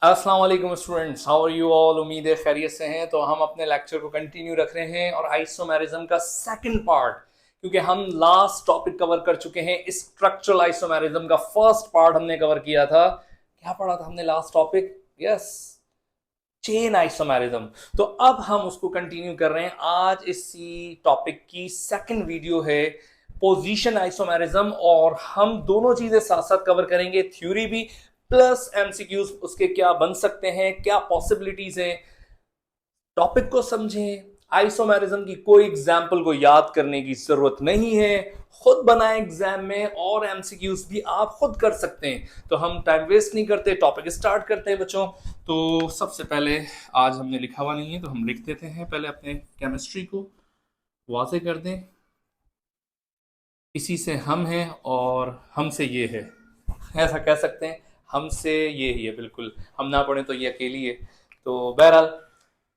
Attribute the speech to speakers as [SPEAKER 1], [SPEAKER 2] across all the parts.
[SPEAKER 1] अस्सलाम वालेकुम students, how are you all. उम्मीद है खैरियत से हैं। तो हम अपने लेक्चर को कंटिन्यू रख रहे हैं और आइसोमेरिज्म का सेकंड पार्ट, क्योंकि हम लास्ट टॉपिक कवर कर चुके हैं। स्ट्रक्चरल आइसोमेरिज्म का फर्स्ट पार्ट हमने कवर किया था। क्या पढ़ा था हमने last topic? Yes, chain isomerism. तो अब हम उसको कंटिन्यू कर रहे हैं। आज इसी टॉपिक की सेकंड वीडियो है पोजीशन आइसोमेरिज्म, और हम दोनों चीजें साथ साथ कवर करेंगे, थ्योरी भी प्लस एमसीक्यूज उसके क्या बन सकते हैं, क्या पॉसिबिलिटीज हैं। टॉपिक को समझें। आइसोमेरिज्म की कोई एग्जाम्पल को याद करने की जरूरत नहीं है, खुद बनाए एग्जाम में, और एमसीक्यूज भी आप खुद कर सकते हैं। तो हम टाइम वेस्ट नहीं करते, टॉपिक स्टार्ट करते हैं बच्चों। तो सबसे पहले, आज हमने लिखा हुआ नहीं है तो हम लिख देते हैं। पहले अपने केमिस्ट्री को वाजे कर दें। इसी से हम हैं और हमसे ये है, ऐसा कह सकते हैं। हमसे ये ही है, बिल्कुल। हम ना पढ़े तो ये अकेली है। तो बहरहाल,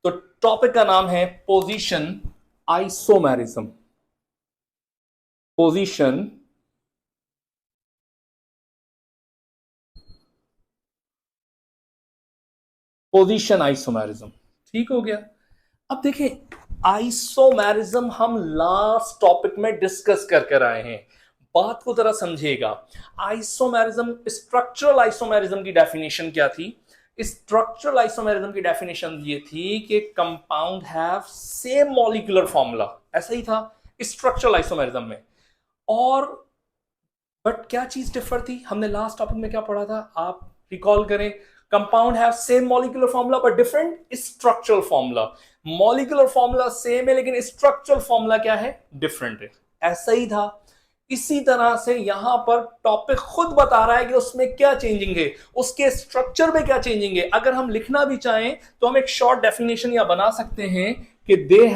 [SPEAKER 1] तो टॉपिक का नाम है position isomerism. Position position isomerism, ठीक हो गया। अब देखिए, आइसोमेरिज्म हम लास्ट टॉपिक में डिस्कस कर कर आए हैं। बात को जरा समझिएगा। आइसोमेरिज्म, स्ट्रक्चरल आइसोमेरिज्म की डेफिनेशन क्या थी? स्ट्रक्चरल आइसोमेरिज्म की डेफिनेशन ये थी कि compound have same molecular formula. ऐसा ही था स्ट्रक्चरल आइसोमेरिज्म में। और बट क्या चीज डिफर थी? हमने लास्ट टॉपिक में क्या पढ़ा था, आप रिकॉल करें। Compound have same molecular formula but different structural formula. Molecular formula same है लेकिन स्ट्रक्चरल फॉर्मूला क्या है? डिफरेंट है। ऐसा ही था। इसी तरह से यहां पर टॉपिक खुद बता रहा है कि उसमें क्या चेंजिंग है, उसके स्ट्रक्चर में क्या चेंजिंग है। अगर हम लिखना भी चाहें तो हम एक शॉर्ट डेफिनेशन या बना सकते हैं कि they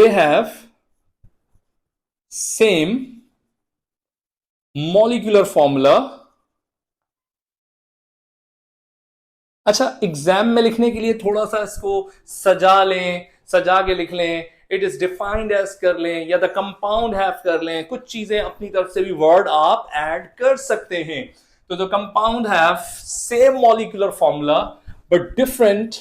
[SPEAKER 1] have same molecular formula. अच्छा, एग्जाम में लिखने के लिए थोड़ा सा इसको सजा लें, सजा के लिख लें। इट इज डिफाइंड एज कर लें, या द कंपाउंड हैव कर लें। कुछ चीजें अपनी तरफ से भी वर्ड आप ऐड कर सकते हैं। तो the compound have same molecular formula but different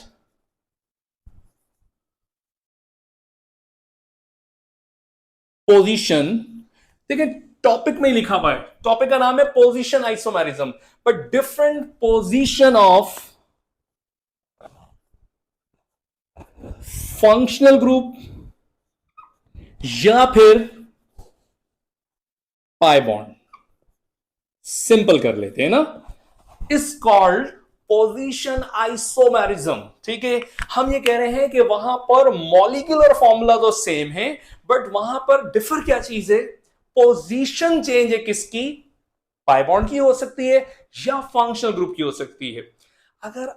[SPEAKER 1] position. देखिए, टॉपिक में ही लिखा हुआ है, टॉपिक का नाम है position isomerism, but different position of functional group या फिर पाई बॉन्ड। सिंपल कर लेते हैं ना, इज कॉल्ड पोजीशन आइसोमेरिज्म। ठीक है, हम ये कह रहे हैं कि वहां पर मॉलिक्यूलर फॉर्मूला तो सेम है, बट वहां पर डिफर क्या चीज है? पोजीशन चेंज है। किसकी? पाई बॉन्ड की हो सकती है या फंक्शनल ग्रुप की हो सकती है। अगर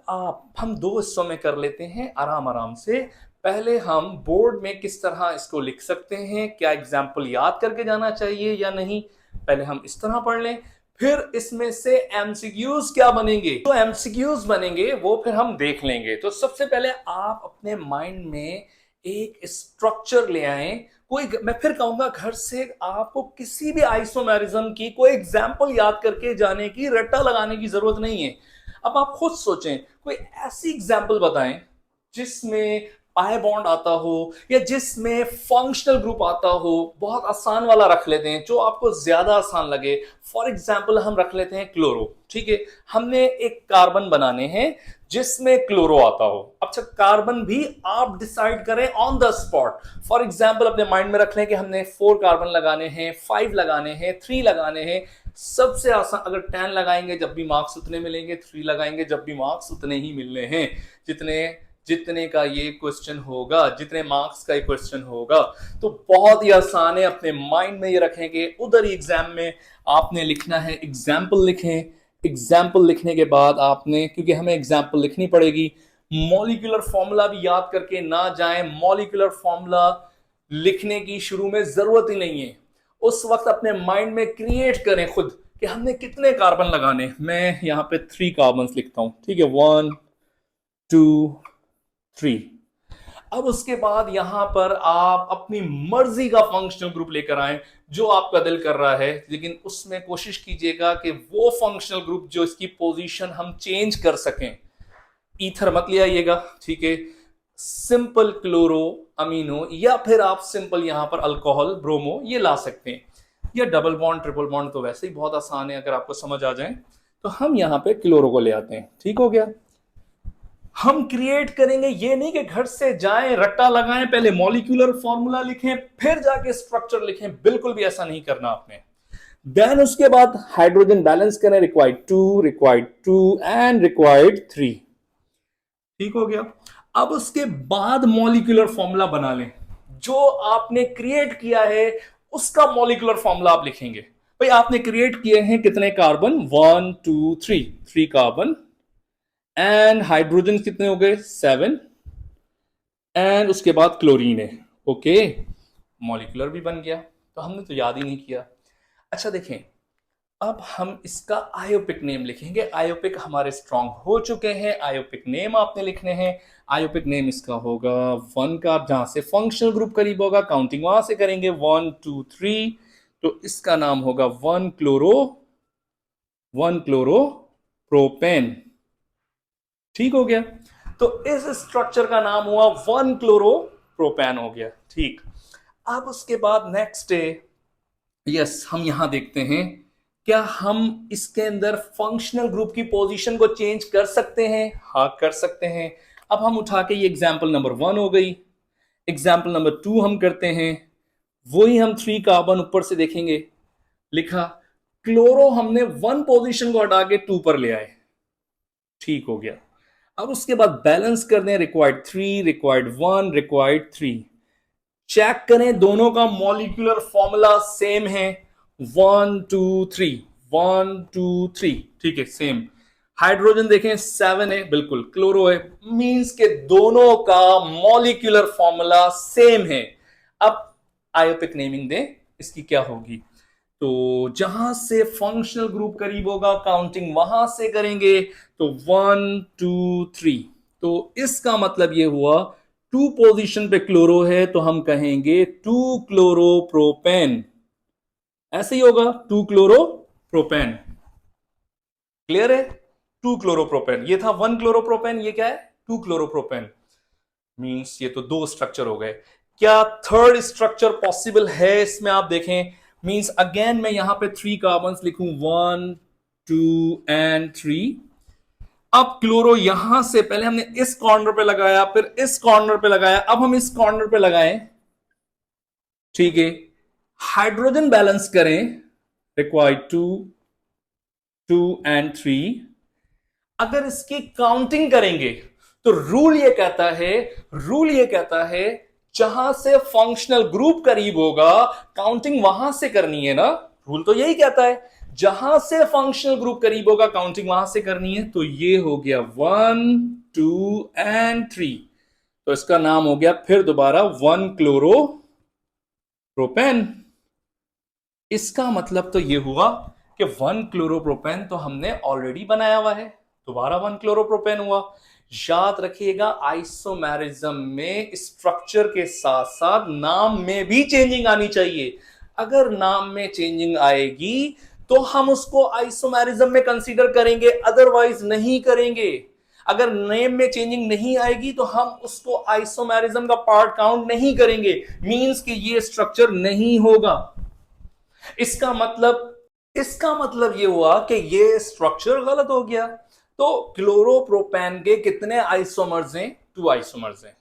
[SPEAKER 1] हम दो हिस्सों में कर लेते हैं आराम आराम से। पहले हम बोर्ड में किस तरह इसको लिख सकते हैं, क्या एग्जाम्पल याद करके जाना चाहिए या नहीं, पहले हम इस तरह पढ़ लें। फिर इसमें से एमसीक्यूज क्या बनेंगे, तो एमसीक्यूज बनेंगे वो फिर हम देख लेंगे। तो सबसे पहले आप अपने माइंड में एक स्ट्रक्चर ले आए। कोई, मैं फिर कहूंगा, घर से आपको किसी भी आइसोमेरिज्म की कोई एग्जाम्पल याद करके जाने की, रट्टा लगाने की जरूरत नहीं है। अब आप खुद सोचें, कोई ऐसी एग्जाम्पल बताएं जिसमें पाई बॉन्ड आता हो या जिसमें फंक्शनल ग्रुप आता हो। बहुत आसान वाला रख लेते हैं, जो आपको ज्यादा आसान लगे। फॉर एग्जाम्पल हम रख लेते हैं क्लोरो। ठीक है, हमने एक कार्बन बनाने हैं जिसमें क्लोरो आता हो। अच्छा, कार्बन भी आप डिसाइड करें on the spot. For example अपने माइंड में रख लें कि हमने 4 कार्बन लगाने हैं, 5 लगाने हैं, 3 लगाने हैं। सबसे आसान, अगर 10 लगाएंगे जब भी मार्क्स उतने मिलेंगे, 3 लगाएंगे जब भी मार्क्स उतने ही मिलने हैं। जितने जितने का ये क्वेश्चन होगा, जितने मार्क्स का ये क्वेश्चन होगा। तो बहुत ही आसान है, अपने माइंड में ये रखेंगे। उधर ही एग्जाम में आपने लिखना है, एग्जाम्पल लिखें। एग्जाम्पल लिखने के बाद आपने, क्योंकि हमें एग्जाम्पल लिखनी पड़ेगी, मॉलिक्यूलर फॉर्मूला भी याद करके ना जाएं। मॉलिक्यूलर फॉर्मूला लिखने की शुरू में जरूरत ही नहीं है। उस वक्त अपने माइंड में क्रिएट करें खुद कि हमने कितने कार्बन लगाने। मैं यहां पे 3 कार्बन लिखता हूं, ठीक है, 1 2 3। अब उसके बाद यहां पर आप अपनी मर्जी का फंक्शनल ग्रुप लेकर आए जो आपका दिल कर रहा है, लेकिन उसमें कोशिश कीजिएगा कि वो फंक्शनल ग्रुप जो इसकी पोजीशन हम चेंज कर सकें। ईथर मत ले आइएगा, ठीक है। सिंपल क्लोरो अमीनो या फिर आप सिंपल यहां पर अल्कोहल ब्रोमो ये ला सकते हैं, या डबल बॉन्ड ट्रिपल बॉन्ड तो वैसे ही बहुत आसान है अगर आपको समझ आ जाए। तो हम यहां पे क्लोरो को ले आते हैं, ठीक हो गया। हम क्रिएट करेंगे, ये नहीं कि घर से जाएं रट्टा लगाएं पहले मॉलिक्यूलर फॉर्मूला लिखें फिर जाके स्ट्रक्चर लिखें, बिल्कुल भी ऐसा नहीं करना आपने। देन उसके बाद हाइड्रोजन बैलेंस करें, रिक्वायर्ड टू एंड रिक्वायर्ड 3, ठीक हो गया। अब उसके बाद मॉलिक्यूलर फॉर्मूला बना लें, जो आपने क्रिएट किया है उसका मॉलिक्यूलर फॉर्मूला आप लिखेंगे। भाई आपने क्रिएट किए हैं कितने कार्बन, 1 2 3, 3 कार्बन, एंड हाइड्रोजन कितने हो गए, 7, एंड उसके बाद क्लोरीन है, ओके। मॉलिक्यूलर भी बन गया, तो हमने तो याद ही नहीं किया। अच्छा देखें, अब हम इसका आयोपिक नेम लिखेंगे। आयोपिक हमारे स्ट्रांग हो चुके हैं, आयोपिक नेम आपने लिखने हैं। आयोपिक नेम इसका होगा 1 का, जहां से फंक्शनल ग्रुप करीब होगा काउंटिंग वहां से करेंगे, 1 2 3, तो इसका नाम होगा 1 क्लोरो प्रोपेन, ठीक हो गया। तो इस स्ट्रक्चर का नाम हुआ 1 क्लोरो प्रोपेन हो गया, ठीक। अब उसके बाद नेक्स्ट है, यस हम यहां देखते हैं क्या हम इसके अंदर फंक्शनल ग्रुप की पोजीशन को चेंज कर सकते हैं, हाँ कर सकते हैं। अब हम उठा के ये एग्जांपल नंबर 1 हो गई, एग्जांपल नंबर 2 हम करते हैं, वही हम 3 कार्बन ऊपर से देखेंगे, लिखा क्लोरो हमने 1 पोजीशन को हटा के 2 पर ले आए, ठीक हो गया। अब उसके बाद बैलेंस कर दें, रिक्वायर्ड 3, रिक्वायर्ड 1, रिक्वायर्ड 3, चेक करें दोनों का मॉलिक्यूलर फॉर्मूला सेम है, 1 2 3, 1 2 3, ठीक है सेम। हाइड्रोजन देखें 7 है, बिल्कुल क्लोरो है, मींस के दोनों का मॉलिक्यूलर फॉर्मूला सेम है। अब आयोपिक नेमिंग दें, इसकी क्या होगी, तो जहां से फंक्शनल ग्रुप करीब होगा काउंटिंग वहां से करेंगे, तो 1 2 3, तो इसका मतलब यह हुआ 2 पोजीशन पे क्लोरो है तो हम कहेंगे 2 क्लोरो प्रोपेन, ऐसे ही होगा 2 क्लोरो प्रोपेन, क्लियर है। 2 क्लोरो प्रोपेन, ये था 1 क्लोरो प्रोपेन, ये क्या है 2 क्लोरो प्रोपेन, मींस ये तो 2 स्ट्रक्चर हो गए। क्या थर्ड स्ट्रक्चर पॉसिबल है इसमें, आप देखें, मींस अगेन मैं यहां पे 3 कार्बन लिखूं, 1 2 एंड 3। अब क्लोरो यहां से पहले हमने इस कॉर्नर पे लगाया, फिर इस कॉर्नर पे लगाया, अब हम इस कॉर्नर पे लगाएं, ठीक है। हाइड्रोजन बैलेंस करें, रिक्वायर्ड 2 2 एंड 3। अगर इसकी काउंटिंग करेंगे तो रूल ये कहता है जहां से फंक्शनल ग्रुप करीब होगा काउंटिंग वहां से करनी है ना, रूल तो यही कहता है जहां से फंक्शनल ग्रुप करीब होगा काउंटिंग वहां से करनी है। तो ये हो गया 1 2 एंड 3, तो इसका नाम हो गया फिर दोबारा 1 क्लोरो प्रोपेन। इसका मतलब तो ये हुआ कि 1 क्लोरोप्रोपेन तो हमने ऑलरेडी बनाया हुआ है, दोबारा 1 क्लोरोप्रोपेन हुआ। याद रखिएगा आइसोमेरिज्म में स्ट्रक्चर के साथ साथ नाम में भी चेंजिंग आनी चाहिए। अगर नाम में चेंजिंग आएगी तो हम उसको आइसोमेरिज्म में कंसीडर करेंगे, अदरवाइज नहीं करेंगे। अगर नेम में चेंजिंग नहीं आएगी तो हम उसको आइसोमेरिज्म का पार्ट काउंट नहीं करेंगे, मींस कि ये स्ट्रक्चर नहीं होगा। इसका मतलब ये हुआ कि ये स्ट्रक्चर गलत हो गया। तो क्लोरोप्रोपेन के कितने आइसोमर्स हैं, 2 आइसोमर्स हैं।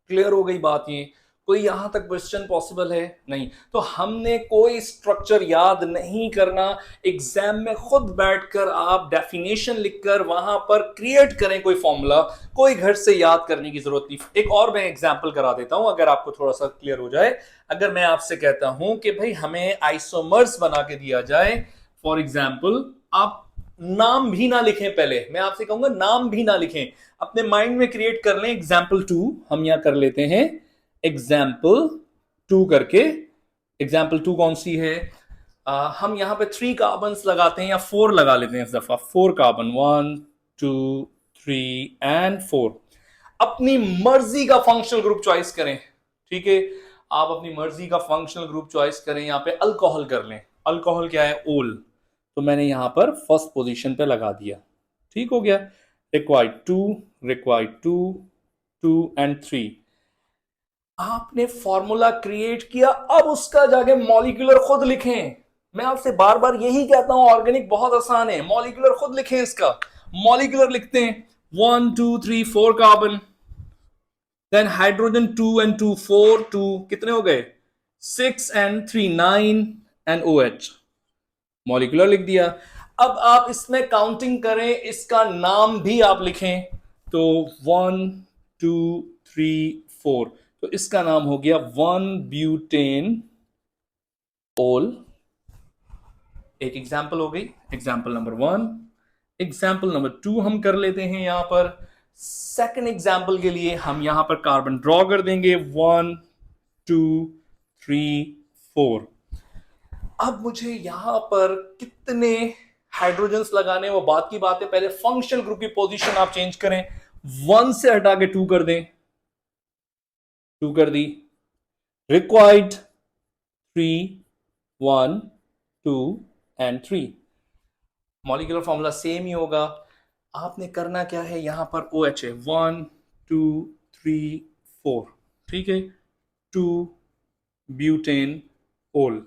[SPEAKER 1] क्लियर हो गई बात, ये कोई यहां तक क्वेश्चन पॉसिबल है नहीं। तो हमने कोई स्ट्रक्चर याद नहीं करना, एग्जाम में खुद बैठकर आप डेफिनेशन लिखकर वहां पर क्रिएट करें कोई फॉर्मूला, कोई घर से याद करने की जरूरत नहीं। एक और मैं एग्जाम्पल करा देता हूं अगर आपको थोड़ा सा क्लियर हो जाए। अगर मैं आपसे कहता हूं कि भाई हमें आइसोमर्स बना के दिया जाए, फॉर एग्जाम्पल आप नाम भी ना लिखें, पहले मैं आपसे कहूंगा नाम भी ना लिखें, अपने माइंड में क्रिएट कर लें। एग्जाम्पल 2 हम यहां कर लेते हैं, एग्जाम्पल 2 करके। एग्जाम्पल 2 कौन सी है, हम यहां पे 3 कार्बन लगाते हैं या 4 लगा लेते हैं इस दफा, 4 कार्बन, 1 2 3 एंड 4। अपनी मर्जी का फंक्शनल ग्रुप चॉइस करें, ठीक है, आप अपनी मर्जी का फंक्शनल ग्रुप चॉइस करें। यहां पे अल्कोहल कर लें, अल्कोहल क्या है, ओल, तो मैंने यहां पर फर्स्ट पोजीशन पे लगा दिया, ठीक हो गया। Required to two and three, आपने फॉर्मूला क्रिएट किया, अब उसका जाके मॉलिक्यूलर खुद लिखें। मैं आपसे बार बार यही कहता हूं, ऑर्गेनिक बहुत आसान है, मॉलिक्यूलर खुद लिखें। इसका मॉलिक्यूलर लिखते हैं 1 2 3 4 कार्बन, देन हाइड्रोजन 2 एंड 2 4 2, कितने हो गए 6 एंड 3 9 एंड OH, मॉलिक्यूलर लिख दिया। अब आप इसमें काउंटिंग करें, इसका नाम भी आप लिखें, तो 1 2 3 4, तो इसका नाम हो गया 1 ब्यूटेन ओल। एक एग्जाम्पल हो गई, एग्जाम्पल नंबर 1। एग्जाम्पल नंबर 2 हम कर लेते हैं यहां पर। सेकंड एग्जाम्पल के लिए हम यहां पर कार्बन ड्रॉ कर देंगे 1 2 3 4। अब मुझे यहां पर कितने हाइड्रोजन्स लगाने, वो बात की बात है, पहले फंक्शनल ग्रुप की पोजीशन आप चेंज करें, 1 से हटा के 2 कर दें, 2 कर दी। Required 3 1 2 and 3, molecular formula same ही होगा। आपने करना क्या है, यहां पर OH है 1 2 3 4, ठीक है, 2 ब्यूटेन ओल,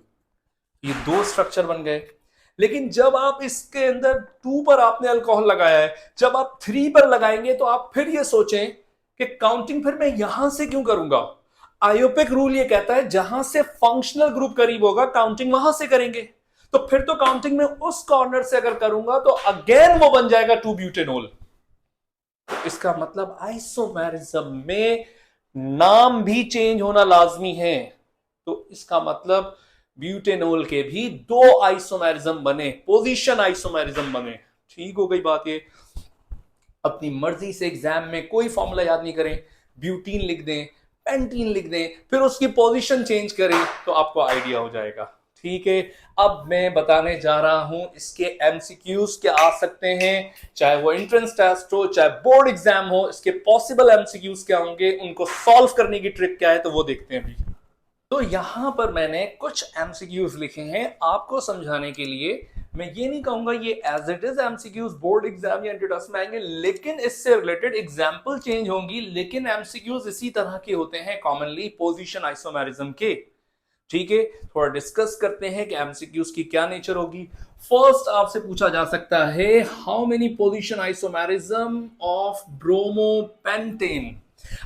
[SPEAKER 1] ये 2 स्ट्रक्चर बन गए। लेकिन जब आप इसके अंदर 2 पर आपने अल्कोहल लगाया है, जब आप 3 पर लगाएंगे तो आप फिर ये सोचें कि काउंटिंग फिर मैं यहां से क्यों करूंगा। आयोपिक रूल ये कहता है जहां से फंक्शनल ग्रुप करीब होगा काउंटिंग वहां से करेंगे, तो फिर तो काउंटिंग में उस कॉर्नर से अगर करूंगा तो अगेन वो बन जाएगा 2 ब्यूटेनोल। इसका मतलब आइसोमेरिज्म में नाम भी चेंज होना लाजमी है, तो इसका मतलब ब्यूटेनोल के भी 2 आइसोमेरिज्म बने, पोजीशन आइसोमेरिज्म बने। ठीक हो गई बात ये। अपनी मर्जी से एग्जाम में कोई फॉर्मूला याद नहीं करें, ब्यूटीन लिख दें, पेंटीन लिख दें, फिर उसकी पोजीशन चेंज करें तो आपको आइडिया हो जाएगा। ठीक है, अब मैं बताने जा रहा हूं इसके एमसीक्यूज क्या आ सकते हैं, चाहे वो एंट्रेंस टेस्ट हो चाहे बोर्ड एग्जाम हो, इसके पॉसिबल एमसीक्यूज क्या होंगे, उनको सॉल्व करने की ट्रिक क्या है, तो वो देखते हैं अभी। तो यहां पर मैंने कुछ एमसीक्यूज लिखे हैं आपको समझाने के लिए। मैं ये नहीं कहूंगा ये as it is MCQs board exam या इंट्रोडक्शन में आएंगे, लेकिन इससे रिलेटेड एग्जांपल चेंज होंगी, लेकिन एमसीक्यूज इसी तरह के होते हैं कॉमनली पोजीशन आइसोमेरिज्म के। ठीक है, थोड़ा डिस्कस करते हैं कि एमसीक्यूज की क्या नेचर होगी। फर्स्ट आपसे पूछा जा सकता है, how many position isomerism of bromopentane.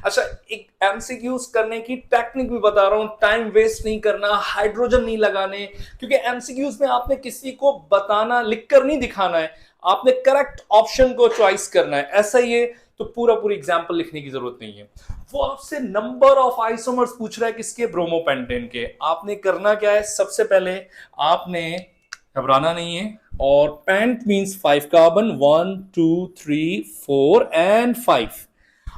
[SPEAKER 1] अच्छा, एक एमसीक्यूज करने की टेक्निक भी बता रहा हूं, टाइम वेस्ट नहीं करना, हाइड्रोजन नहीं लगाने, क्योंकि एमसीक्यूज में आपने किसी को बताना, लिखकर नहीं दिखाना है, आपने करेक्ट ऑप्शन को चॉइस करना है, ऐसा ही है। तो पूरा पूरी एग्जांपल लिखने की जरूरत नहीं है। वो आपसे नंबर ऑफ आइसोमर्स पूछ रहा है, किसके, ब्रोमोपेंटेन के। आपने करना क्या है, सबसे पहले आपने घबराना नहीं है, और पेंट मींस 5 कार्बन, 1 2 3 4 एंड 5,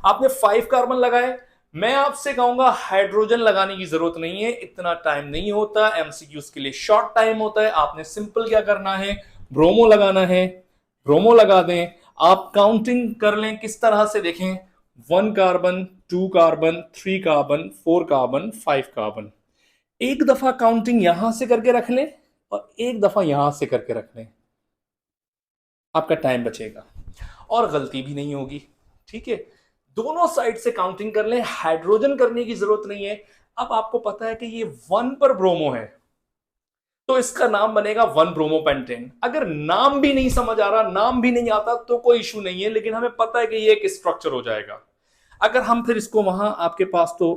[SPEAKER 1] आपने 5 कार्बन लगाए। मैं आपसे कहूंगा हाइड्रोजन लगाने की जरूरत नहीं है, इतना टाइम नहीं होता, एमसीक्यूज के लिए शॉर्ट टाइम होता है। आपने सिंपल क्या करना है, ब्रोमो लगाना है, ब्रोमो लगा दें। आप काउंटिंग कर लें, किस तरह से देखें, 1 carbon 2 carbon 3 carbon 4 carbon 5 carbon. एक दफा काउंटिंग यहां से करके रख लें और एक दफा यहां से करके रख लें, आपका टाइम बचेगा और गलती भी नहीं होगी। ठीक है, दोनों साइड से काउंटिंग कर लें, हाइड्रोजन करने की जरूरत नहीं है। अब आपको पता है कि ये 1 पर ब्रोमो है, तो इसका नाम बनेगा 1 ब्रोमोपेंटेन। अगर नाम भी नहीं समझ आ रहा, नाम भी नहीं आता, तो कोई इशू नहीं है, लेकिन हमें पता है कि ये एक स्ट्रक्चर हो जाएगा। अगर हम फिर इसको वहां, आपके पास तो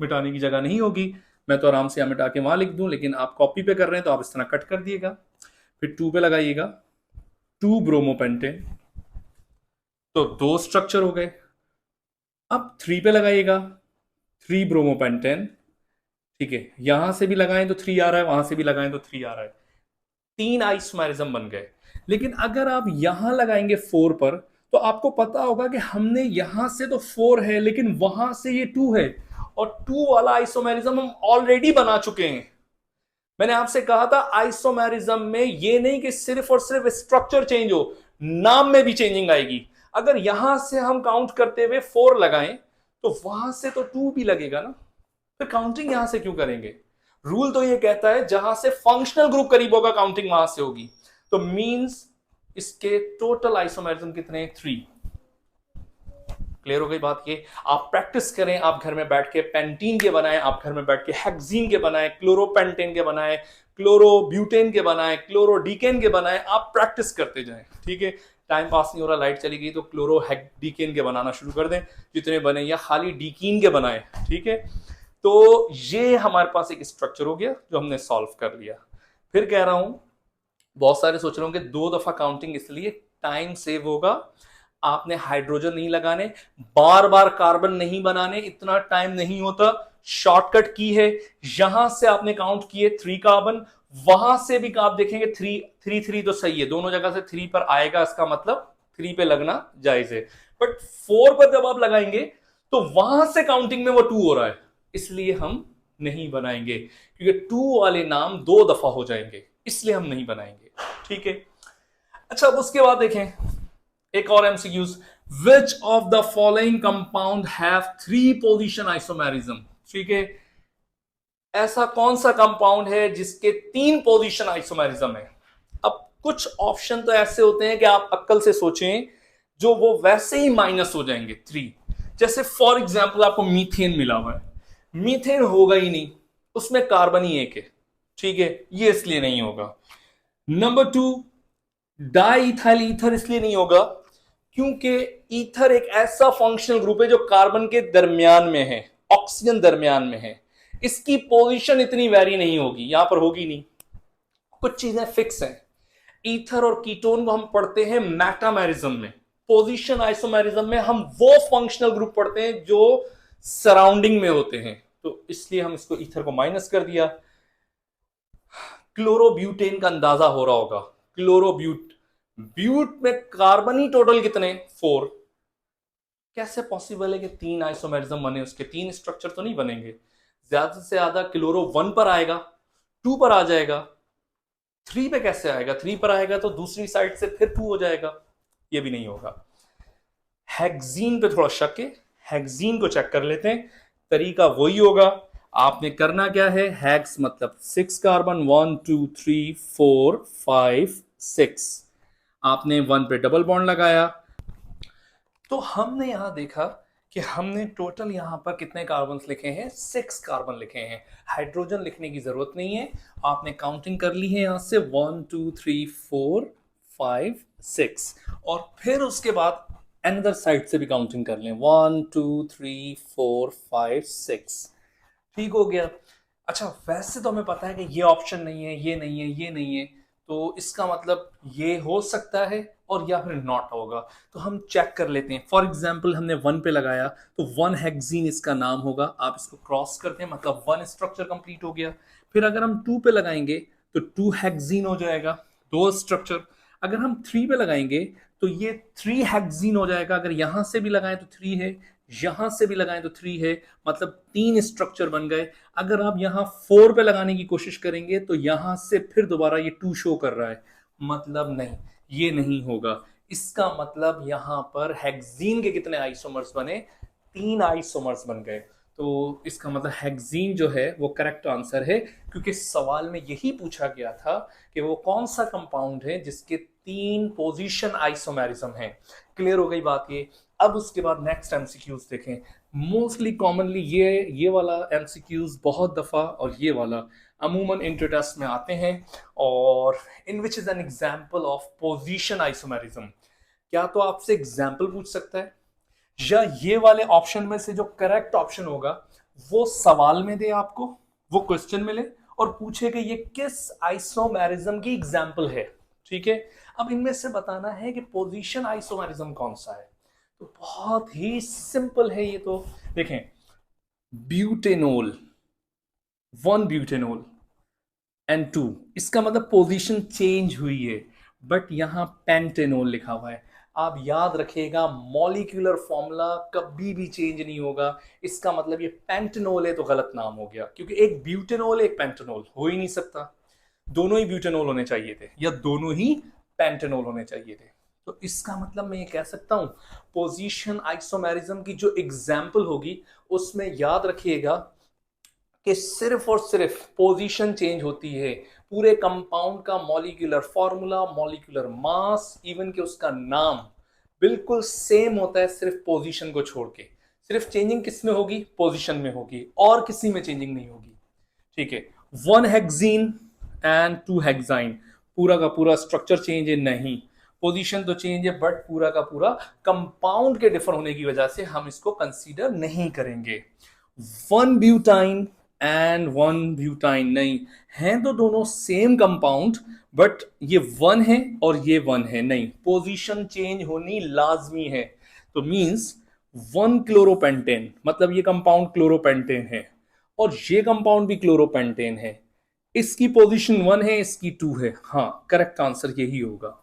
[SPEAKER 1] मिटाने की जगह नहीं होगी, मैं तो आराम से यहां मिटा के वहां लिख दूं, लेकिन आप कॉपी पे कर रहे हैं तो आप इस तरह कट कर दिएगा, फिर 2 पे लगाइएगा, 2 ब्रोमोपेंटेन, तो 2 स्ट्रक्चर हो गए। अब 3 पे लगाइएगा, 3 ब्रोमोपेंटेन, ठीक है, यहां से भी लगाएं तो 3 आ रहा है, वहां से भी लगाएं तो 3 आ रहा है, 3 आइसोमेरिज्म बन गए। लेकिन अगर आप यहां लगाएंगे 4 पर, तो आपको पता होगा कि हमने यहां से तो 4 है, लेकिन वहां से ये 2 है, और 2 वाला आइसोमेरिज्म हम ऑलरेडी बना चुके हैं। मैंने आपसे कहा था आइसोमेरिज्म में ये नहीं कि सिर्फ और सिर्फ स्ट्रक्चर चेंज हो, नाम में भी चेंजिंग आएगी। अगर यहां से हम काउंट करते हुए 4 लगाएं तो वहां से तो 2 भी लगेगा ना, फिर काउंटिंग यहां से क्यों करेंगे? रूल तो ये कहता है जहां से फंक्शनल ग्रुप करीब होगा काउंटिंग वहां से होगी। तो मींस इसके टोटल आइसोमेरिज्म कितने? 3। क्लियर हो गई बात? ये आप प्रैक्टिस करें, आप घर में बैठ के पेंटीन के बनाएं, आप घर में बैठ के हेक्सीन के बनाएं, क्लोरोपेंटेन के बनाएं, क्लोरोब्यूटेन के बनाएं, क्लोरोडीकेन के बनाएं, आप प्रैक्टिस करते जाएं। ठीक है, टाइम पास नहीं हो रहा, लाइट चली गई तो क्लोरोडीकेन के बनाना शुरू कर दें, जितने बने, या खाली डीकीन के बनाएं। ठीक है, तो ये हमारे पास एक स्ट्रक्चर हो गया जो हमने सॉल्व कर लिया। फिर कह रहा हूं, बहुत सारे सोच रहे होंगे 2 दफा काउंटिंग इसलिए टाइम सेव होगा, आपने हाइड्रोजन नहीं लगाने, बार बार कार्बन नहीं बनाने, इतना टाइम नहीं होता। शॉर्टकट की है, यहां से आपने काउंट किए 3 कार्बन, वहां से भी आप देखेंगे 3 तो सही है, दोनों जगह से 3 पर आएगा, इसका मतलब 3 पे लगना जायज है। बट 4 पर जब आप लगाएंगे तो वहां से काउंटिंग में वो 2 हो रहा है, इसलिए हम नहीं बनाएंगे, क्योंकि 2 वाले नाम 2 दफा हो जाएंगे, इसलिए हम नहीं बनाएंगे। ठीक है, अच्छा अब उसके बाद देखें एक और MCQs. Which of the following compound have 3 position isomerism? ठीक है, ऐसा कौन सा कंपाउंड है जिसके 3 पोजीशन आइसोमेरिज्म है? अब कुछ ऑप्शन तो ऐसे होते हैं कि आप अक्ल से सोचें, जो वो वैसे ही माइनस हो जाएंगे 3। जैसे फॉर एग्जाम्पल आपको मीथेन मिला हुआ है, मीथेन होगा ही नहीं, उसमें कार्बन ही एक है। ठीक है, ये इसलिए नहीं होगा। नंबर 2, डाई इथाइल ईथर इसलिए नहीं होगा क्योंकि ईथर एक ऐसा फंक्शनल ग्रुप है जो कार्बन के दरमियान में है, ऑक्सीजन दरमियान में है, इसकी पोजीशन इतनी वेरी नहीं होगी, यहां पर होगी नहीं। कुछ चीजें फिक्स हैं। ईथर और कीटोन को हम पढ़ते हैं मेटामेरिज्म में, पोजीशन आइसोमेरिज्म में हम वो फंक्शनल ग्रुप पढ़ते हैं जो सराउंडिंग में होते हैं, तो इसलिए हम इसको ईथर को माइनस कर दिया। क्लोरोब्यूटेन का अंदाजा हो रहा होगा, ब्यूट में कार्बन ही टोटल कितने? 4। कैसे पॉसिबल है कि 3 आइसोमेरिज्म बने, उसके 3 स्ट्रक्चर तो नहीं बनेंगे। ज्यादा से ज्यादा क्लोरो 1 पर आएगा, 2 पर आ जाएगा, 3 पे कैसे आएगा? 3 पर आएगा तो दूसरी साइड से फिर 2 हो जाएगा, ये भी नहीं होगा। हेक्सीन पे थोड़ा शक है, हेक्सीन को चेक कर लेते हैं। तरीका वही होगा, आपने करना क्या है, हेक्स मतलब 6 कार्बन, 1 2 3 4 5 6, आपने 1 पे डबल बॉन्ड लगाया, तो हमने यहां देखा कि हमने टोटल यहां पर कितने कार्बन लिखे हैं? 6 कार्बन लिखे हैं। हाइड्रोजन लिखने की जरूरत नहीं है, आपने काउंटिंग कर ली है यहां से 1 2 3 4 5 6, और फिर उसके बाद अनदर साइड से भी काउंटिंग कर लें, 1 2 3 4 5 6। ठीक हो गया। अच्छा, वैसे तो हमें पता है कि ये ऑप्शन नहीं है, ये नहीं है, ये नहीं है, तो इसका मतलब ये हो सकता है और या फिर नॉट होगा। तो हम चेक कर लेते हैं। फॉर एग्जाम्पल हमने 1 पे लगाया तो 1 हेक्सीन इसका नाम होगा, आप इसको क्रॉस करते हैं, मतलब 1 स्ट्रक्चर कंप्लीट हो गया। फिर अगर हम 2 पे लगाएंगे तो 2 हेक्सीन हो जाएगा, 2 स्ट्रक्चर। अगर हम 3 पे लगाएंगे तो ये 3 हेक्सीन हो जाएगा, अगर यहां से भी लगाएं तो 3 है, यहां से भी लगाएं तो 3 है, मतलब 3 स्ट्रक्चर बन गए। अगर आप यहां 4 पे लगाने की कोशिश करेंगे तो यहां से फिर दोबारा ये 2 शो कर रहा है, मतलब नहीं, ये नहीं होगा। इसका मतलब यहां पर हेक्सीन के कितने आइसोमर्स बने? 3 आइसोमर्स बन गए। तो इसका मतलब हेक्सीन जो है वो करेक्ट आंसर है, क्योंकि सवाल में यही पूछा गया था कि वो कौन सा कंपाउंड है जिसके 3 पोजीशन आइसोमेरिज्म है। क्लियर हो गई बात ये। अब उसके बाद नेक्स्ट एमसीक्यूज देखें। मोस्टली कॉमनली ये वाला एमसीक्यूज बहुत दफा और ये वाला अमूमन इंटर टेस्ट में आते हैं, और in which is an example of position isomerism. क्या तो आपसे एग्जाम्पल पूछ सकता है, या ये वाले ऑप्शन में से जो करेक्ट ऑप्शन होगा वो सवाल में दे आपको, वो क्वेश्चन मिले और पूछे कि ये किस आइसोमेरिज्म की एग्जाम्पल है। ठीक है, अब इनमें से बताना है कि पोजीशन आइसोमेरिज्म कौन सा है। तो बहुत ही सिंपल है ये तो। देखें, ब्यूटेनोल, 1 ब्यूटेनोल एंड 2, इसका मतलब पोजीशन चेंज हुई है, बट यहां पेंटेनोल लिखा हुआ है। आप याद रखिएगा, मॉलिक्यूलर फॉर्मूला कभी भी चेंज नहीं होगा, इसका मतलब ये पेंटेनोल है तो गलत नाम हो गया, क्योंकि एक ब्यूटेनोल एक पेंटेनोल हो ही नहीं सकता, दोनों ही ब्यूटेनोल होने चाहिए थे या दोनों ही पेंटेनोल होने चाहिए थे। तो इसका मतलब मैं ये कह सकता हूं पोजीशन आइसोमेरिज्म की जो एग्जाम्पल होगी उसमें याद रखिएगा कि सिर्फ और सिर्फ पोजीशन चेंज होती है, पूरे कंपाउंड का molecular formula, molecular mass, even कि उसका नाम बिल्कुल सेम होता है सिर्फ पोजीशन को छोड़ के। सिर्फ चेंजिंग किस में होगी? पोजीशन में होगी, और किसी में चेंजिंग नहीं होगी। ठीक है, one hexene and two hexyne, पूरा का पूरा स्ट्रक्चर चेंज है नहीं, पोजीशन तो चेंज है बट पूरा का पूरा कंपाउंड के डिफर होने की वजह से हम इसको कंसीडर नहीं करेंगे। One butyne and one butyne नहीं, हैं तो दोनों सेम कंपाउंड बट ये वन है और ये वन है नहीं, पोजीशन चेंज होनी लाजमी है। तो मींस वन क्लोरोपेंटेन, मतलब ये कंपाउंड क्लोरोपेंटेन है और ये कंपाउंड भी क्लोरोपेंटेन है, इसकी पोजीशन वन है, इसकी टू है। हाँ, करेक्ट आंसर यही होगा।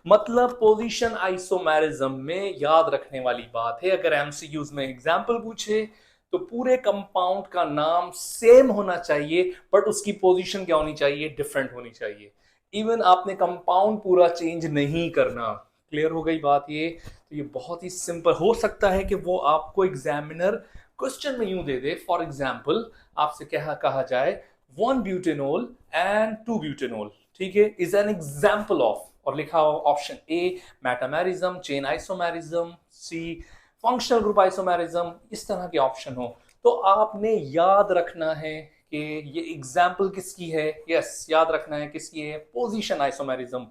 [SPEAKER 1] मतलब पोजीशन आइसोमेरिज्म में याद रखने वाली बात है, अगर एमसीक्यूज में एग्जांपल पूछे तो पूरे कंपाउंड का नाम सेम होना चाहिए बट उसकी पोजीशन क्या होनी चाहिए? डिफरेंट होनी चाहिए। इवन आपने कंपाउंड पूरा चेंज नहीं करना। क्लियर हो गई बात ये? तो ये बहुत ही सिंपल हो सकता है कि वो आपको एग्जामिनर क्वेश्चन में यूं दे दे, फॉर एग्जाम्पल आपसे कहा जाए one butanol and two butanol, ठीक है, इज एन एग्जाम्पल ऑफ, और लिखा हो option A metamerism, chain isomerism, C functional group isomerism, इस तरह के ऑप्शन हो तो आपने याद रखना है कि ये एग्जाम्पल किसकी है। यस, याद रखना है किसकी है? Position isomerism.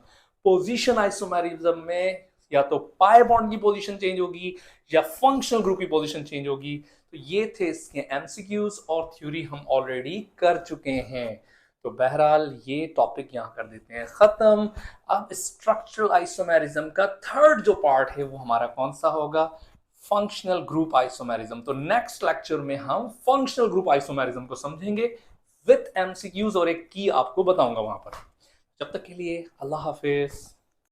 [SPEAKER 1] पोजीशन आइसोमेरिज्म में या तो पाई बॉन्ड की पोजीशन चेंज होगी या फंक्शनल ग्रुप की पोजीशन चेंज होगी। तो ये थे इसके एमसीक्यूज और थ्योरी हम ऑलरेडी कर चुके हैं। तो बहरहाल ये टॉपिक यहां कर देते हैं खत्म। अब स्ट्रक्चरल आइसोमेरिज्म का थर्ड जो पार्ट है वो हमारा कौन सा होगा? Functional group isomerism. तो नेक्स्ट लेक्चर में हम फंक्शनल ग्रुप आइसोमेरिज्म को समझेंगे विथ एमसीक्यूज और एक की आपको बताऊंगा वहां पर। जब तक के लिए अल्लाह हाफिज।